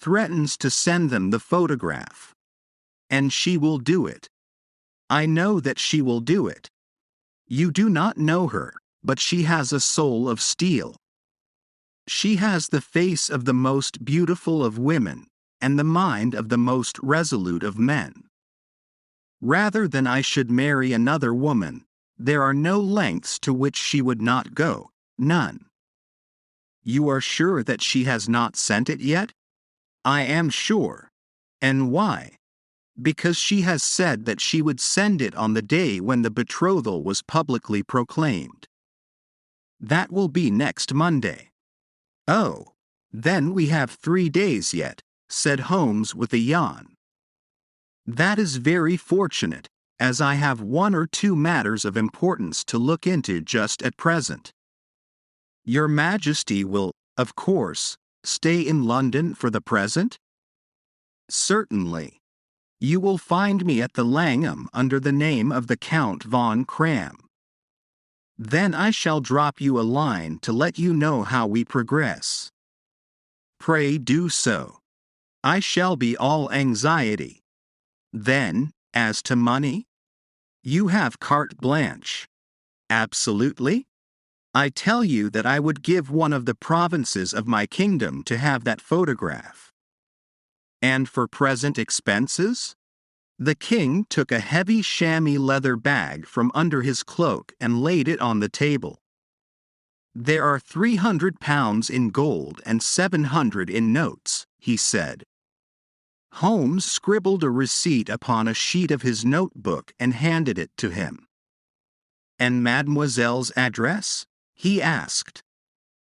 threatens to send them the photograph. And she will do it. I know that she will do it. You do not know her, but she has a soul of steel. She has the face of the most beautiful of women, and the mind of the most resolute of men. Rather than I should marry another woman, there are no lengths to which she would not go, none. You are sure that she has not sent it yet? I am sure. And why? Because she has said that she would send it on the day when the betrothal was publicly proclaimed. That will be next Monday. Oh, then we have 3 days yet, said Holmes with a yawn. That is very fortunate, as I have 1 or 2 matters of importance to look into just at present. Your Majesty will, of course, stay in London for the present? Certainly. You will find me at the Langham under the name of the Count von Cram. Then I shall drop you a line to let you know how we progress. Pray do so. I shall be all anxiety. Then, as to money? You have carte blanche. Absolutely? I tell you that I would give one of the provinces of my kingdom to have that photograph. And for present expenses? The king took a heavy chamois leather bag from under his cloak and laid it on the table. There are 300 pounds in gold and 700 in notes, he said. Holmes scribbled a receipt upon a sheet of his notebook and handed it to him. And Mademoiselle's address? He asked.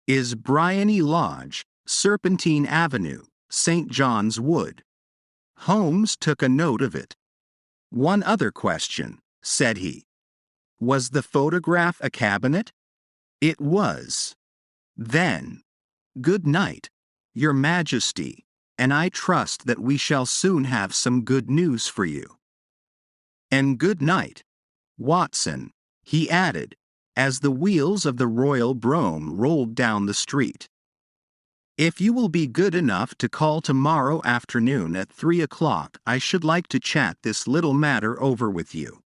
Is Bryony Lodge, Serpentine Avenue, St. John's Wood. Holmes took a note of it. One other question, said he. Was the photograph a cabinet? It was. Then, good night, Your Majesty, and I trust that we shall soon have some good news for you. And good night, Watson, he added, as the wheels of the royal brougham rolled down the street. If you will be good enough to call tomorrow afternoon at 3 o'clock, I should like to chat this little matter over with you.